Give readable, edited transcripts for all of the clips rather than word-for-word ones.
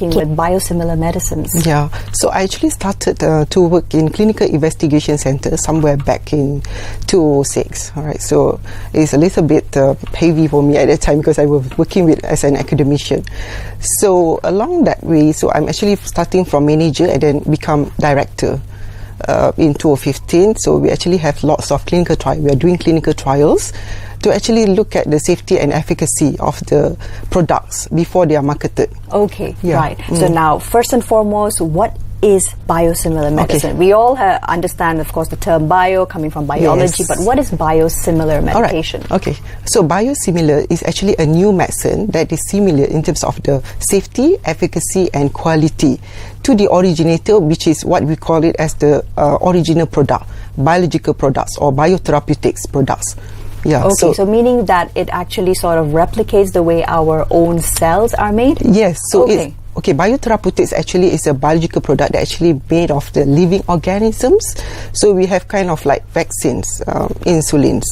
working with biosimilar medicines? Yeah, so I actually started to work in clinical investigation center somewhere back in 2006. All right, so it's a little bit heavy for me at that time because I was working as an academician. So along that way, so I'm actually starting from manager and then become director. In 2015, so we actually have lots of clinical trials. We are doing clinical trials to actually look at the safety and efficacy of the products before they are marketed. Okay, right. So now, first and foremost, what is biosimilar medicine? Okay. We all understand, of course, the term bio coming from biology, but what is biosimilar medication? All right. Okay, so biosimilar is actually a new medicine that is similar in terms of the safety, efficacy and quality to the originator, which is what we call it as the original product, biological products or biotherapeutics products. Yeah, okay, so meaning that it actually sort of replicates the way our own cells are made? Yes, so okay, biotherapeutics actually is a biological product that actually made of the living organisms. So we have kind of like vaccines, insulins,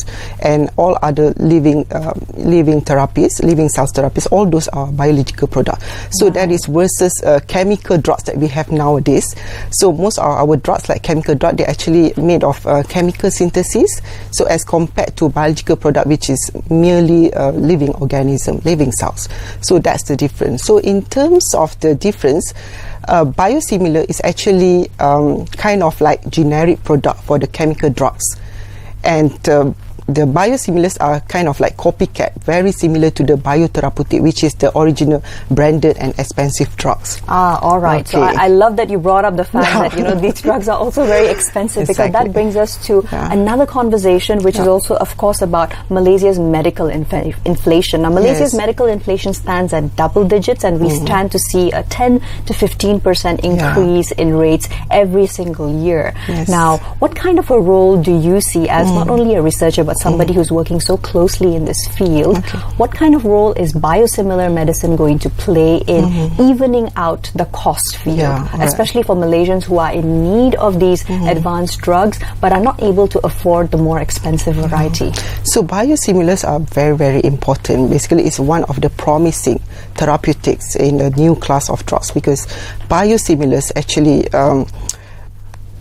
and all other living therapies, living cells therapies. All those are biological products. So that is versus chemical drugs that we have nowadays. So most of our drugs, like chemical drug, they're actually made of chemical synthesis. So as compared to biological product, which is merely living organism, living cells. So that's the difference. So in terms of the difference, biosimilar is actually kind of like generic product for the chemical drugs, and the biosimilars are kind of like copycat, very similar to the biotherapeutic, which is the original branded and expensive drugs. Ah, all right. Okay. So I love that you brought up the fact that these drugs are also very expensive, because that brings us to another conversation, which is also, of course, about Malaysia's medical inflation. Now, Malaysia's medical inflation stands at double digits, and we stand to see a 10 to 15% increase in rates every single year. Now, what kind of a role do you see as not only a researcher but somebody who's working so closely in this field? What kind of role is biosimilar medicine going to play in evening out the cost for you, especially for Malaysians who are in need of these advanced drugs but are not able to afford the more expensive variety? So biosimilars are very, very important. Basically, it's one of the promising therapeutics in a new class of drugs, because biosimilars actually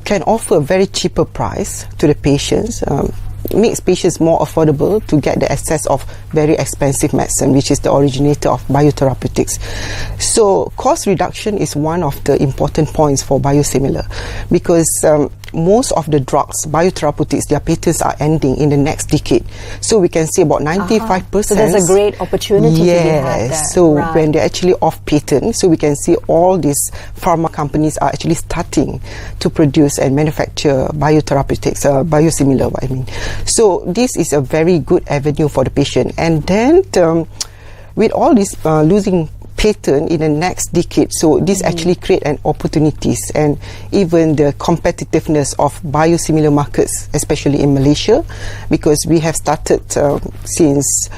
can offer a very cheaper price to the patients, makes patients more affordable to get the access of very expensive medicine, which is the originator of biotherapeutics. So cost reduction is one of the important points for biosimilar, because most of the drugs, biotherapeutics, their patents are ending in the next decade. So we can say about 95%. So there's a great opportunity to be had there. So when they're actually off patent, so we can see all these pharma companies are actually starting to produce and manufacture biotherapeutics, biosimilar, I mean. So this is a very good avenue for the patient. And then with all this losing patent in the next decade, so this actually create an opportunities and even the competitiveness of biosimilar markets, especially in Malaysia, because we have started since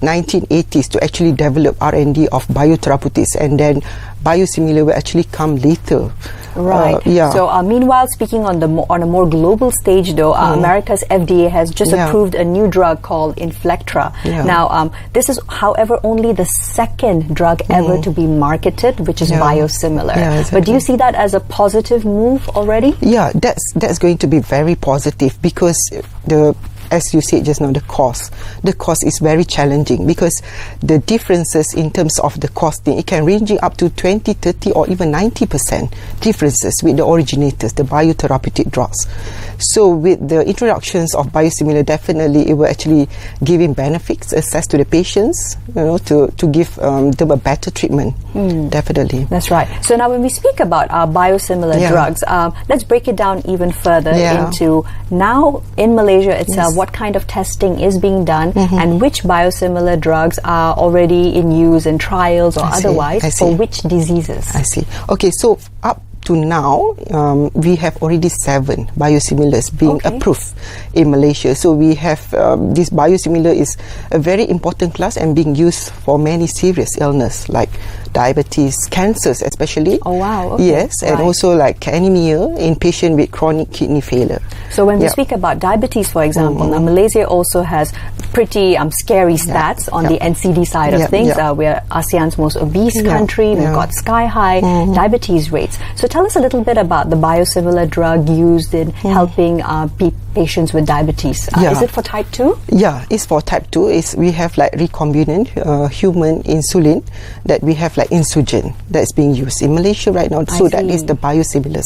1980s to actually develop R&D of biotherapeutics, and then biosimilar will actually come later. Right. So meanwhile, speaking on a more global stage, though, America's FDA has just approved a new drug called Inflectra. Now, this is, however, only the second drug ever to be marketed, which is biosimilar. Exactly. But do you see that as a positive move already? Yeah, that's going to be very positive, because as you said just now, the cost is very challenging, because the differences in terms of the costing, it can ranging up to 20, 30 or even 90% differences with the originators, the biotherapeutic drugs. So with the introductions of biosimilar, definitely it will actually giving benefits, access to the patients, to give them a better treatment. Definitely. That's right. So now when we speak about our biosimilar drugs, let's break it down even further into now in Malaysia itself, what kind of testing is being done and which biosimilar drugs are already in use in trials or otherwise for which diseases? I see. Okay, so up to now, we have already 7 biosimilars being approved in Malaysia. So we have this biosimilar is a very important class and being used for many serious illness like diabetes, cancers especially. Oh wow. Okay. Yes, and also like anemia in patients with chronic kidney failure. So when we speak about diabetes, for example, now Malaysia also has pretty scary stats on the NCD side of things. We're ASEAN's most obese country. We've got sky-high diabetes rates. So tell us a little bit about the biosimilar drug used in helping patients with diabetes. Is it for type 2? Yeah, it's for type 2. We have like recombinant human insulin that we have like Insugen that's being used in Malaysia right now. So that is the biosimilars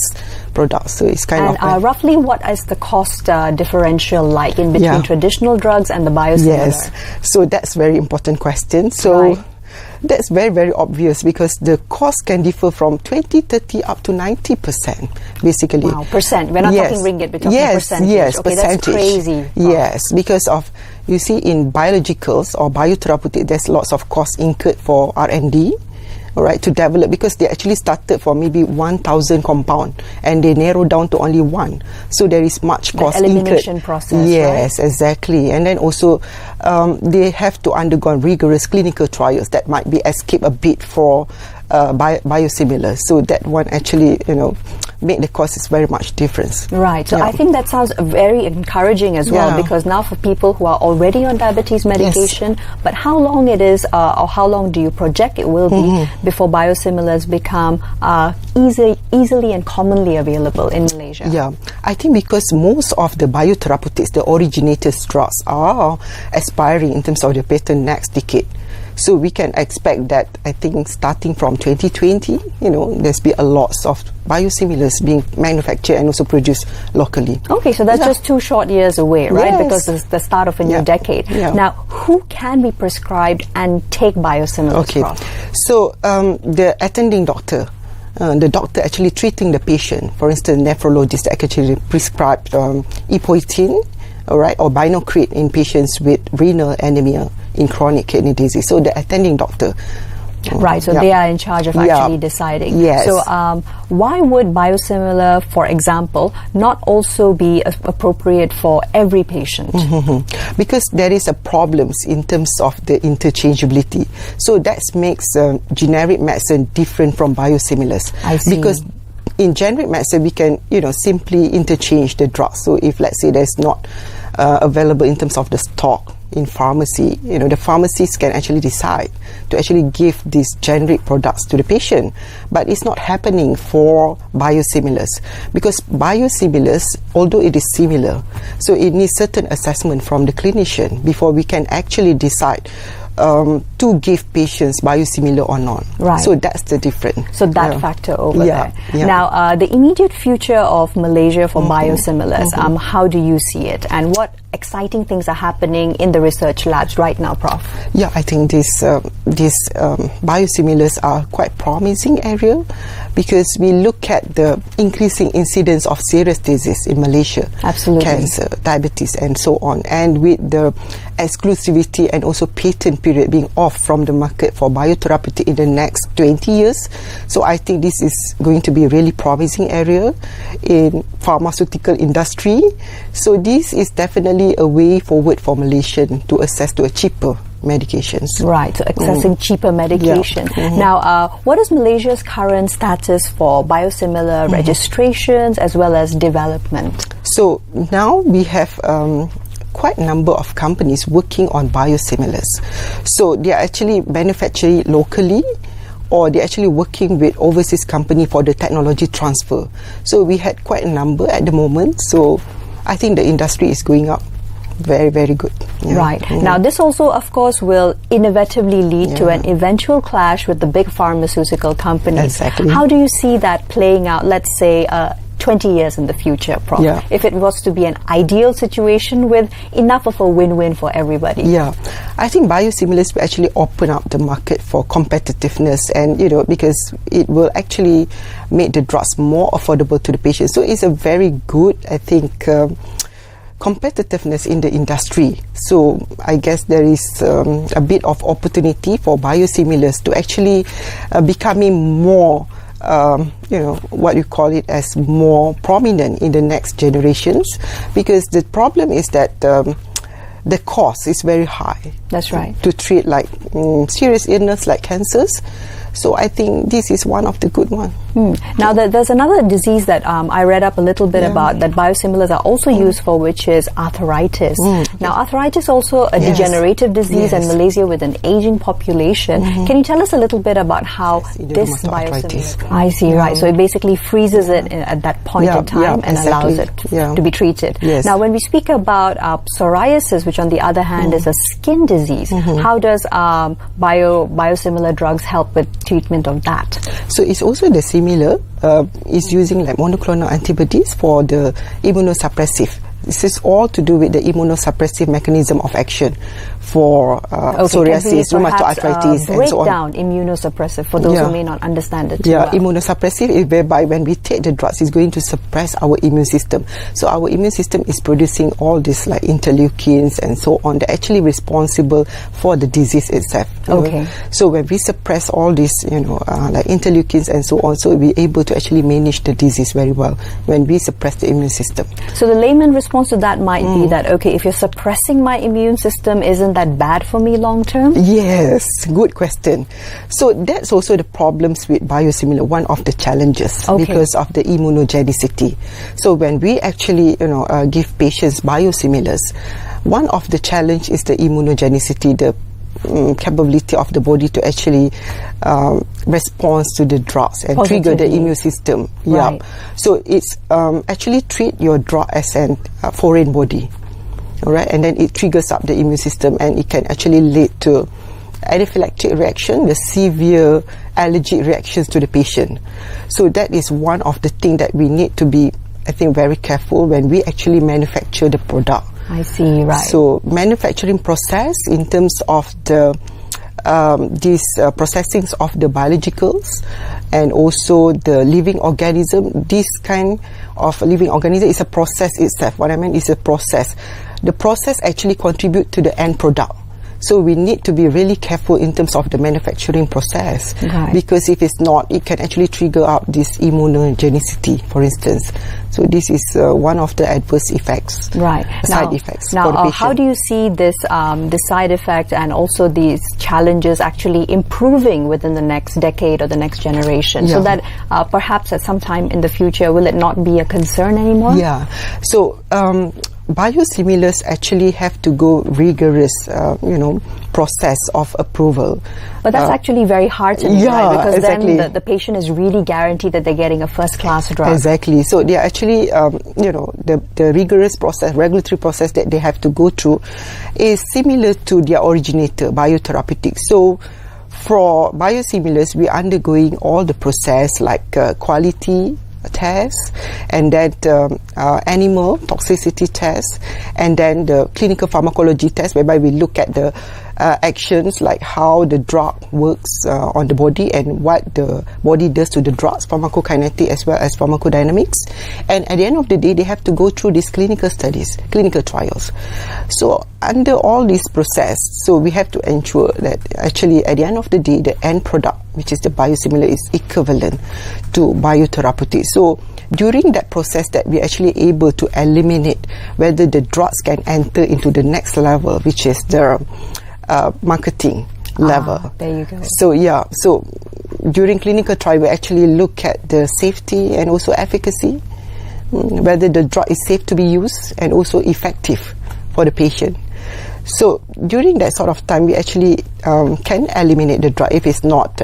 product. So it's kind of... roughly what is the cost differential like in between traditional drugs and the biosimilar? Yes, so that's very important question. So that's very, very obvious because the cost can differ from 20, 30 up to 90%, basically. Wow, percent. We're not talking ringgit, we're talking percentage. Yes, okay, percentage. That's crazy. Yes, because of, you see, in biologicals or biotherapeutic, there's lots of costs incurred for R&D. Right, to develop, because they actually started for maybe 1,000 compound and they narrow down to only one. So there is much cost incurred. Elimination process. Yes, exactly. And then also they have to undergo rigorous clinical trials that might be escape a bit for biosimilars. So that one actually, make the cost is very much difference. Right. So I think that sounds very encouraging as well, because now for people who are already on diabetes medication, but how long it is or how long do you project it will be before biosimilars become easily and commonly available in Malaysia? Yeah, I think because most of the biotherapeutics, the originators drugs are expiring in terms of the patent next decade. So we can expect that, I think, starting from 2020, there's been a lot of biosimilars being manufactured and also produced locally. Okay, so that's just 2 short years away, right? Yes. Because it's the start of a new decade. Yeah. Now, who can be prescribed and take biosimilars? Okay, Prof? So the attending doctor, the doctor actually treating the patient, for instance, nephrologist that actually prescribed epoetin, or binocrit in patients with renal anemia in chronic kidney disease. So the attending doctor. Right, so they are in charge of actually deciding. Yes. So why would biosimilar, for example, not also be appropriate for every patient? Because there is a problems in terms of the interchangeability. So that makes generic medicine different from biosimilars. I see. Because in generic medicine, we can, simply interchange the drugs. So if, let's say, there's not available in terms of the stock in pharmacy, the pharmacists can actually decide to actually give these generic products to the patient. But it's not happening for biosimilars, because biosimilars, although it is similar, so it needs certain assessment from the clinician before we can actually decide to give patients biosimilar or not. Right. So that's the difference. So that factor over there. Yeah. Now, the immediate future of Malaysia for biosimilars, how do you see it? And what exciting things are happening in the research labs right now, Prof? Yeah, I think these biosimilars are quite promising area, because we look at the increasing incidence of serious disease in Malaysia. Absolutely. Cancer, diabetes, and so on. And with the exclusivity and also patent period being off from the market for biotherapeutic in the next 20 years. So I think this is going to be a really promising area in pharmaceutical industry. So this is definitely a way forward for Malaysian to access to a cheaper medications. Right, so accessing cheaper medication. Now, what is Malaysia's current status for biosimilar registrations as well as development? So now we have quite a number of companies working on biosimilars. So they are actually manufacturing locally, or they're actually working with overseas company for the technology transfer. So we had quite a number at the moment. So I think the industry is going up very, very good. Right. Now, this also, of course, will inevitably lead to an eventual clash with the big pharmaceutical companies. Exactly. How do you see that playing out, let's say, 20 years in the future, Prof? If it was to be an ideal situation with enough of a win-win for everybody. Yeah, I think biosimilars will actually open up the market for competitiveness, and because it will actually make the drugs more affordable to the patient. So it's a very good, I think, competitiveness in the industry. So I guess there is a bit of opportunity for biosimilars to actually becoming more what you call it as more prominent in the next generations, because the problem is that the cost is very high. That's right. To treat like serious illness like cancers. So I think this is one of the good ones. Now there's another disease that I read up a little bit about that biosimilars are also used for, which is arthritis. Now arthritis also a degenerative disease in Malaysia with an aging population. Can you tell us a little bit about how this biosimilar? I see, right. So it basically freezes it at that point in time and allows it to be treated. Now when we speak about psoriasis, which on the other hand is a skin disease, how does biosimilar drugs help with treatment of that? So it's also the similar, is using like monoclonal antibodies for the immunosuppressive. This is all to do with the immunosuppressive mechanism of action for psoriasis, rheumatoid arthritis, and so on. Break down immunosuppressive for those who may not understand it. Immunosuppressive is whereby when we take the drugs, it's going to suppress our immune system. So our immune system is producing all these like interleukins and so on. They're actually responsible for the disease itself. So when we suppress all these, like interleukins and so on, so we'll be able to actually manage the disease very well when we suppress the immune system. So the layman response to that might be that, okay, if you're suppressing my immune system, isn't that bad for me long term? Yes, good question. So that's also the problems with biosimilar, one of the challenges because of the immunogenicity. So when we actually, give patients biosimilars, one of the challenge is the immunogenicity, the capability of the body to actually respond to the drugs and trigger the immune system. So it's actually treat your drug as a foreign body, alright, and then it triggers up the immune system, and it can actually lead to anaphylactic reaction, the severe allergic reactions to the patient. So that is one of the things that we need to be, I think, very careful when we actually manufacture the product. I see, right. So manufacturing process in terms of the processings of the biologicals and also the living organism. This kind of living organism is a process itself. What I mean is a process. The process actually contribute to the end product. So we need to be really careful in terms of the manufacturing process, because if it's not, it can actually trigger up this immunogenicity, for instance. So this is one of the adverse effects, side effects. Now, for the patient. how do you see this side effect and also these challenges actually improving within the next decade or the next generation, so that perhaps at some time in the future, will it not be a concern anymore? So biosimilars actually have to go rigorous, process of approval. But that's actually very heartening, right? Because then the patient is really guaranteed that they're getting a first-class drug. Exactly. So they are actually, the rigorous process, regulatory process that they have to go through is similar to their originator, biotherapeutics. So for biosimilars, we're undergoing all the process like quality tests, and then animal toxicity tests, and then the clinical pharmacology test, whereby we look at the actions, like how the drug works on the body and what the body does to the drugs, pharmacokinetic as well as pharmacodynamics. And at the end of the day, they have to go through these clinical studies, clinical trials. So under all this process, so we have to ensure that actually at the end of the day, the end product, which is the biosimilar, is equivalent to biotherapeutic. So during that process, that we're actually able to eliminate whether the drugs can enter into the next level, which is the marketing level. There you go. So so during clinical trial, we actually look at the safety and also efficacy, whether the drug is safe to be used and also effective for the patient. So during that sort of time, we actually can eliminate the drug if it's not,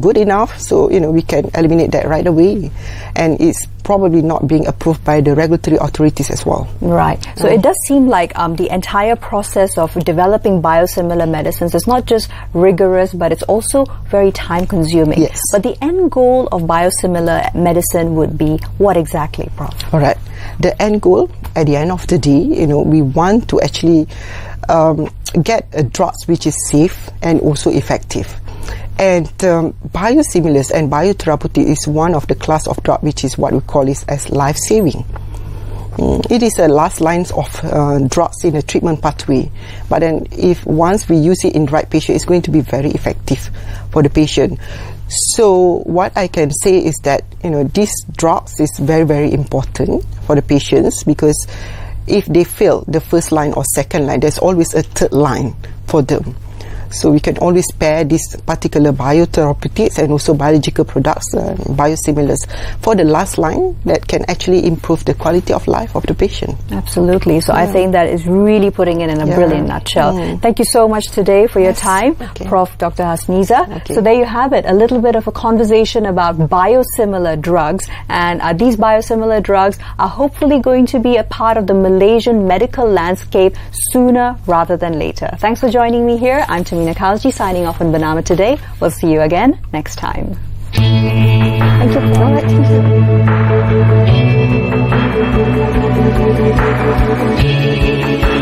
good enough. So, we can eliminate that right away. And it's probably not being approved by the regulatory authorities as well. Right. So it does seem like the entire process of developing biosimilar medicines is not just rigorous, but it's also very time consuming. Yes. But the end goal of biosimilar medicine would be what exactly, Prof? All right. The end goal, at the end of the day, we want to actually get a drug which is safe and also effective. And biosimilars and biotherapeutic is one of the class of drug which is what we call is as life-saving. It is a last lines of drugs in a treatment pathway. But then if once we use it in the right patient, it's going to be very effective for the patient. So what I can say is that, these drugs is very, very important for the patients, because if they fail the first line or second line, there's always a third line for them. So we can always pair these particular biotherapeutics and also biological products, biosimilars, for the last line that can actually improve the quality of life of the patient. Absolutely. So I think that is really putting it in a brilliant nutshell. Thank you so much today for your time, Prof. Dr. Hasniza. So there you have it, a little bit of a conversation about biosimilar drugs, and these biosimilar drugs are hopefully going to be a part of the Malaysian medical landscape sooner rather than later. Thanks for joining me here. I'm Tamina Khalji signing off on Bernama Today. We'll see you again next time. Thank you.